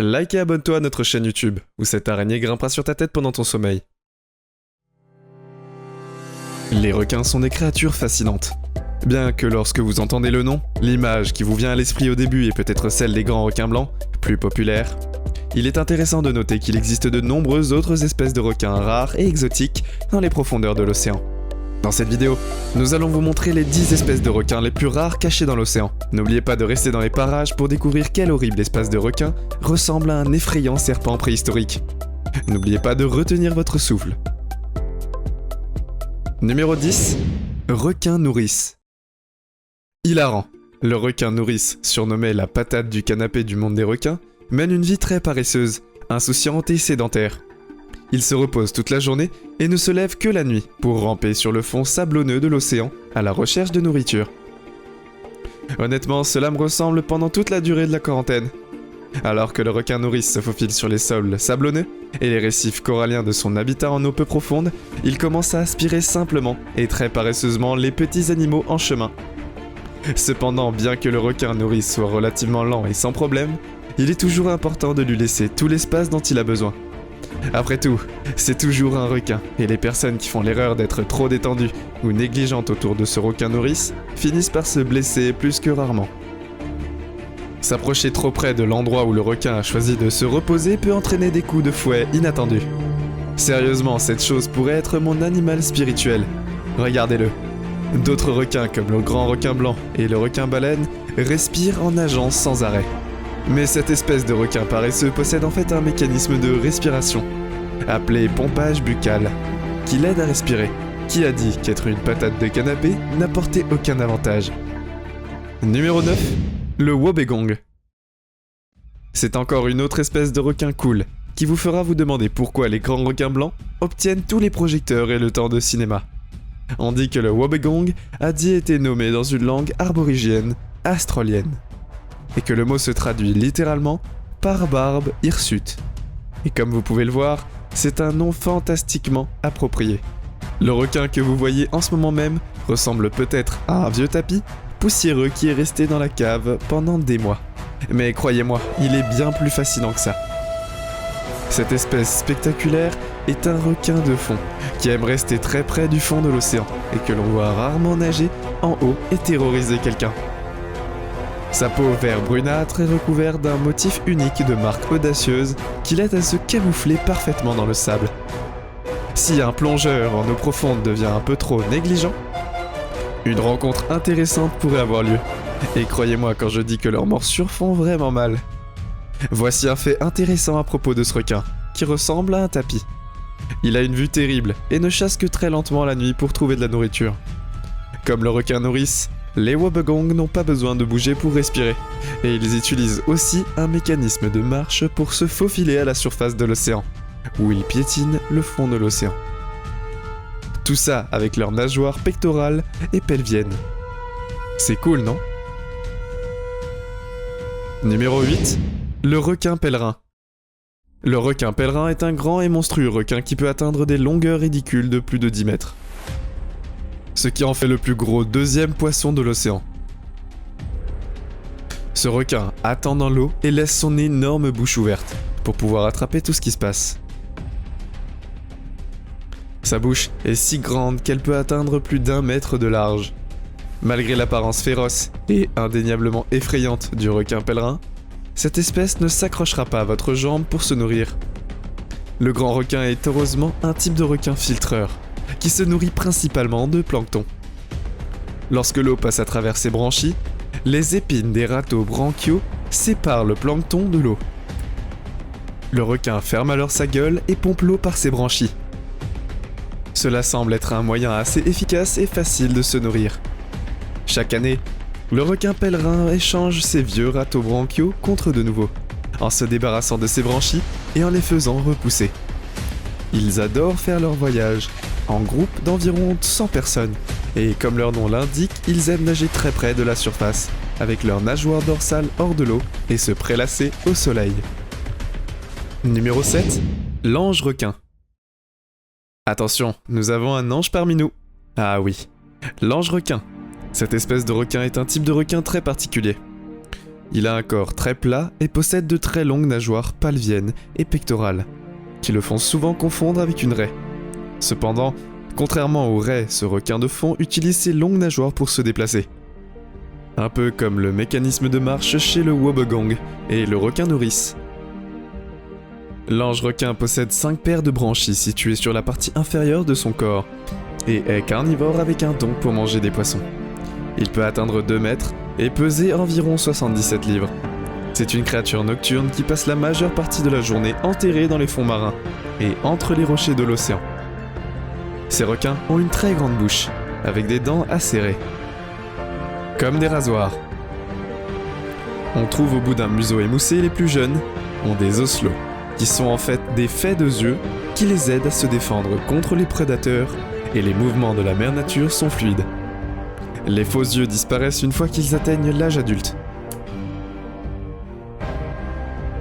Like et abonne-toi à notre chaîne YouTube, où cette araignée grimpera sur ta tête pendant ton sommeil. Les requins sont des créatures fascinantes. Bien que lorsque vous entendez le nom, l'image qui vous vient à l'esprit au début est peut-être celle des grands requins blancs, plus populaires, il est intéressant de noter qu'il existe de nombreuses autres espèces de requins rares et exotiques dans les profondeurs de l'océan. Dans cette vidéo, nous allons vous montrer les 10 espèces de requins les plus rares cachées dans l'océan. N'oubliez pas de rester dans les parages pour découvrir quel horrible espace de requin ressemble à un effrayant serpent préhistorique. N'oubliez pas de retenir votre souffle. Numéro 10. Requin nourrice. Hilarant. Le requin nourrice, surnommé la patate du canapé du monde des requins, mène une vie très paresseuse, insouciante et sédentaire. Il se repose toute la journée et ne se lève que la nuit pour ramper sur le fond sablonneux de l'océan à la recherche de nourriture. Honnêtement, cela me ressemble pendant toute la durée de la quarantaine. Alors que le requin nourrice se faufile sur les sols sablonneux et les récifs coralliens de son habitat en eau peu profonde, il commence à aspirer simplement et très paresseusement les petits animaux en chemin. Cependant, bien que le requin nourrice soit relativement lent et sans problème, il est toujours important de lui laisser tout l'espace dont il a besoin. Après tout, c'est toujours un requin, et les personnes qui font l'erreur d'être trop détendues ou négligentes autour de ce requin nourrice finissent par se blesser plus que rarement. S'approcher trop près de l'endroit où le requin a choisi de se reposer peut entraîner des coups de fouet inattendus. Sérieusement, cette chose pourrait être mon animal spirituel. Regardez-le. D'autres requins comme le grand requin blanc et le requin baleine respirent en nageant sans arrêt. Mais cette espèce de requin paresseux possède en fait un mécanisme de respiration, appelé pompage buccal, qui l'aide à respirer. Qui a dit qu'être une patate de canapé n'apportait aucun avantage? Numéro 9. Le wobbegong. C'est encore une autre espèce de requin cool, qui vous fera vous demander pourquoi les grands requins blancs obtiennent tous les projecteurs et le temps de cinéma. On dit que le wobbegong a dit été nommé dans une langue aborigène australienne, et que le mot se traduit littéralement par barbe hirsute. Et comme vous pouvez le voir, c'est un nom fantastiquement approprié. Le requin que vous voyez en ce moment même ressemble peut-être à un vieux tapis poussiéreux qui est resté dans la cave pendant des mois. Mais croyez-moi, il est bien plus fascinant que ça. Cette espèce spectaculaire est un requin de fond, qui aime rester très près du fond de l'océan, et que l'on voit rarement nager en haut et terroriser quelqu'un. Sa peau vert brunâtre est recouverte d'un motif unique de marque audacieuse qui l'aide à se camoufler parfaitement dans le sable. Si un plongeur en eau profonde devient un peu trop négligent, une rencontre intéressante pourrait avoir lieu. Et croyez-moi quand je dis que leurs morsures font vraiment mal. Voici un fait intéressant à propos de ce requin, qui ressemble à un tapis. Il a une vue terrible et ne chasse que très lentement la nuit pour trouver de la nourriture. Comme le requin nourrice, les wobbegong n'ont pas besoin de bouger pour respirer, et ils utilisent aussi un mécanisme de marche pour se faufiler à la surface de l'océan, où ils piétinent le fond de l'océan. Tout ça avec leurs nageoires pectorales et pelviennes. C'est cool, non? Numéro 8. Le requin pèlerin. Le requin pèlerin est un grand et monstrueux requin qui peut atteindre des longueurs ridicules de plus de 10 mètres. Ce qui en fait le plus gros deuxième poisson de l'océan. Ce requin attend dans l'eau et laisse son énorme bouche ouverte pour pouvoir attraper tout ce qui se passe. Sa bouche est si grande qu'elle peut atteindre plus d'1 mètre de large. Malgré l'apparence féroce et indéniablement effrayante du requin pèlerin, cette espèce ne s'accrochera pas à votre jambe pour se nourrir. Le grand requin est heureusement un type de requin filtreur, qui se nourrit principalement de plancton. Lorsque l'eau passe à travers ses branchies, les épines des râteaux branchiaux séparent le plancton de l'eau. Le requin ferme alors sa gueule et pompe l'eau par ses branchies. Cela semble être un moyen assez efficace et facile de se nourrir. Chaque année, le requin pèlerin échange ses vieux râteaux branchiaux contre de nouveaux, en se débarrassant de ses branchies et en les faisant repousser. Ils adorent faire leur voyage, en groupe d'environ 100 personnes, et comme leur nom l'indique, ils aiment nager très près de la surface, avec leurs nageoires dorsales hors de l'eau et se prélasser au soleil. Numéro 7. L'ange requin. Attention, nous avons un ange parmi nous. Ah oui, l'ange requin. Cette espèce de requin est un type de requin très particulier. Il a un corps très plat et possède de très longues nageoires pelviennes et pectorales, qui le font souvent confondre avec une raie. Cependant, contrairement aux raies, ce requin de fond utilise ses longues nageoires pour se déplacer. Un peu comme le mécanisme de marche chez le wobbegong et le requin nourrice. L'ange requin possède 5 paires de branchies situées sur la partie inférieure de son corps et est carnivore avec un don pour manger des poissons. Il peut atteindre 2 mètres et peser environ 77 livres. C'est une créature nocturne qui passe la majeure partie de la journée enterrée dans les fonds marins et entre les rochers de l'océan. Ces requins ont une très grande bouche, avec des dents acérées, comme des rasoirs. On trouve au bout d'un museau émoussé les plus jeunes ont des osselets, qui sont en fait des faits de yeux qui les aident à se défendre contre les prédateurs et les mouvements de la mère nature sont fluides. Les faux yeux disparaissent une fois qu'ils atteignent l'âge adulte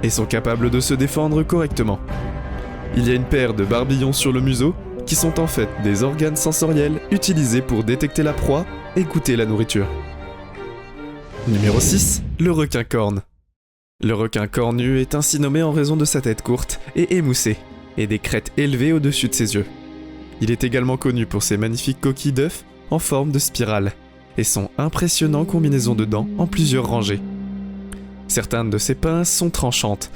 et sont capables de se défendre correctement. Il y a une paire de barbillons sur le museau qui sont en fait des organes sensoriels utilisés pour détecter la proie et goûter la nourriture. Numéro 6, le requin corne. Le requin cornu est ainsi nommé en raison de sa tête courte et émoussée, et des crêtes élevées au-dessus de ses yeux. Il est également connu pour ses magnifiques coquilles d'œufs en forme de spirale, et son impressionnant combinaison de dents en plusieurs rangées. Certaines de ses pinces sont tranchantes,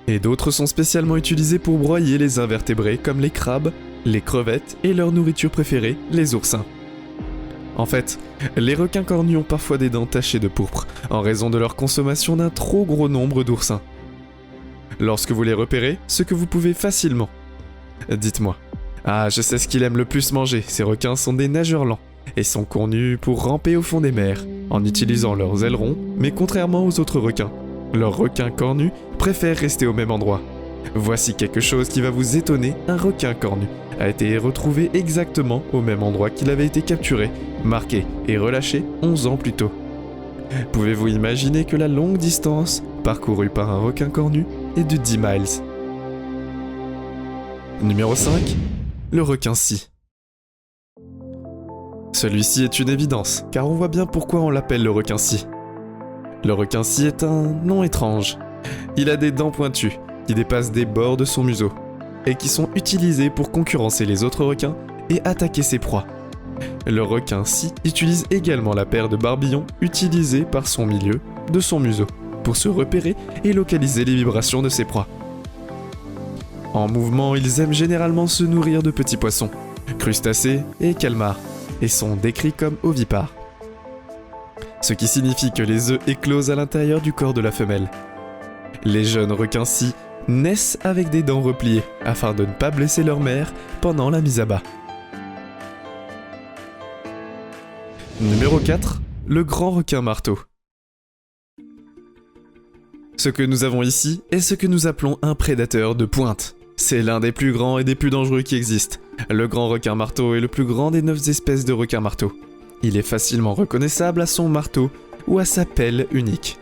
et d'autres sont spécialement utilisées pour broyer les invertébrés comme les crabes, les crevettes et leur nourriture préférée, les oursins. En fait, les requins cornus ont parfois des dents tachées de pourpre, en raison de leur consommation d'un trop gros nombre d'oursins. Lorsque vous les repérez, ce que vous pouvez facilement. Dites-moi. Ah, je sais ce qu'il aime le plus manger, ces requins sont des nageurs lents, et sont connus pour ramper au fond des mers, en utilisant leurs ailerons, mais contrairement aux autres requins, leurs requins cornus préfèrent rester au même endroit. Voici quelque chose qui va vous étonner, un requin cornu a été retrouvé exactement au même endroit qu'il avait été capturé, marqué et relâché 11 ans plus tôt. Pouvez-vous imaginer que la longue distance parcourue par un requin cornu est de 10 miles. Numéro 5, le requin-scie. Celui-ci est une évidence, car on voit bien pourquoi on l'appelle le requin-scie. Le requin-scie est un nom étrange. Il a des dents pointues, qui dépassent des bords de son museau, et qui sont utilisées pour concurrencer les autres requins et attaquer ses proies. Le requin-scie utilise également la paire de barbillons utilisés par son milieu de son museau, pour se repérer et localiser les vibrations de ses proies. En mouvement, ils aiment généralement se nourrir de petits poissons, crustacés et calmars, et sont décrits comme ovipares. Ce qui signifie que les œufs éclosent à l'intérieur du corps de la femelle. Les jeunes requins-scie naissent avec des dents repliées, afin de ne pas blesser leur mère pendant la mise à bas. Numéro 4, le grand requin marteau. Ce que nous avons ici est ce que nous appelons un prédateur de pointe. C'est l'un des plus grands et des plus dangereux qui existent. Le grand requin marteau est le plus grand des 9 espèces de requins marteaux. Il est facilement reconnaissable à son marteau ou à sa pelle unique.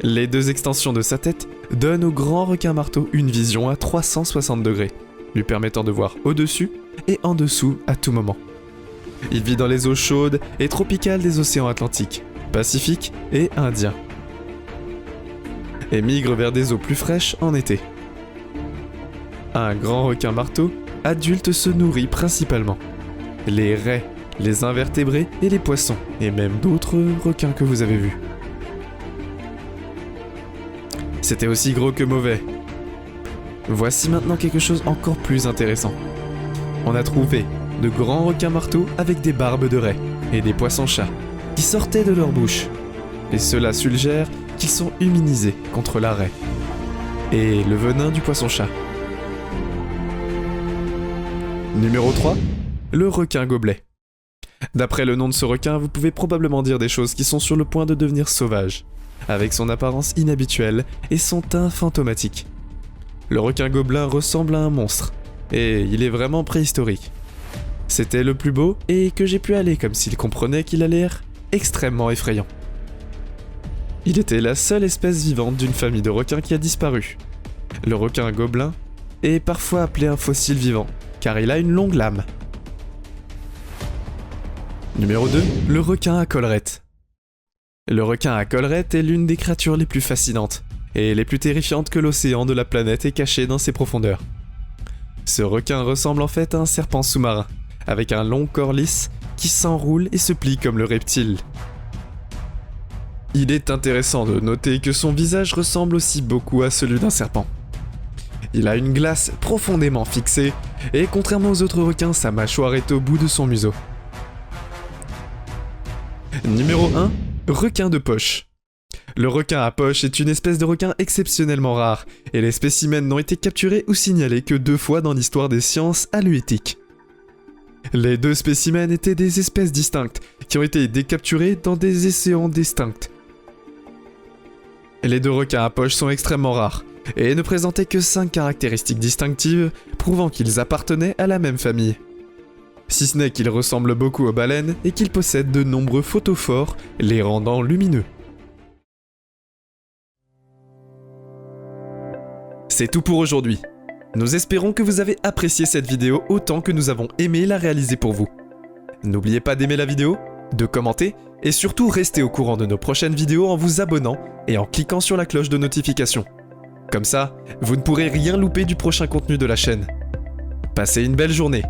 Les 2 extensions de sa tête donnent au grand requin marteau une vision à 360 degrés, lui permettant de voir au-dessus et en dessous à tout moment. Il vit dans les eaux chaudes et tropicales des océans Atlantique, Pacifique et Indien, et migre vers des eaux plus fraîches en été. Un grand requin marteau adulte se nourrit principalement les raies, les invertébrés et les poissons, et même d'autres requins que vous avez vus. C'était aussi gros que mauvais. Voici maintenant quelque chose encore plus intéressant. On a trouvé de grands requins marteaux avec des barbes de raie et des poissons-chats qui sortaient de leur bouche. Et cela suggère qu'ils sont immunisés contre la raie et le venin du poisson-chat. Numéro 3, le requin gobelet. D'après le nom de ce requin, vous pouvez probablement dire des choses qui sont sur le point de devenir sauvages, avec son apparence inhabituelle et son teint fantomatique. Le requin gobelin ressemble à un monstre, et il est vraiment préhistorique. C'était le plus beau et que j'ai pu aller comme s'il comprenait qu'il allait être extrêmement effrayant. Il était la seule espèce vivante d'une famille de requins qui a disparu. Le requin gobelin est parfois appelé un fossile vivant, car il a une longue lame. Numéro 2, le requin à collerette. Le requin à collerette est l'une des créatures les plus fascinantes et les plus terrifiantes que l'océan de la planète ait caché dans ses profondeurs. Ce requin ressemble en fait à un serpent sous-marin, avec un long corps lisse qui s'enroule et se plie comme le reptile. Il est intéressant de noter que son visage ressemble aussi beaucoup à celui d'un serpent. Il a une glace profondément fixée et contrairement aux autres requins, sa mâchoire est au bout de son museau. Numéro 1. Requin de poche. Le requin à poche est une espèce de requin exceptionnellement rare, et les spécimens n'ont été capturés ou signalés que 2 fois dans l'histoire des sciences halluétiques. Les 2 spécimens étaient des espèces distinctes, qui ont été décapturées dans des océans distincts. Les 2 requins à poche sont extrêmement rares, et ne présentaient que 5 caractéristiques distinctives, prouvant qu'ils appartenaient à la même famille. Si ce n'est qu'ils ressemblent beaucoup aux baleines et qu'ils possèdent de nombreux photophores, les rendant lumineux. C'est tout pour aujourd'hui. Nous espérons que vous avez apprécié cette vidéo autant que nous avons aimé la réaliser pour vous. N'oubliez pas d'aimer la vidéo, de commenter et surtout restez au courant de nos prochaines vidéos en vous abonnant et en cliquant sur la cloche de notification. Comme ça, vous ne pourrez rien louper du prochain contenu de la chaîne. Passez une belle journée.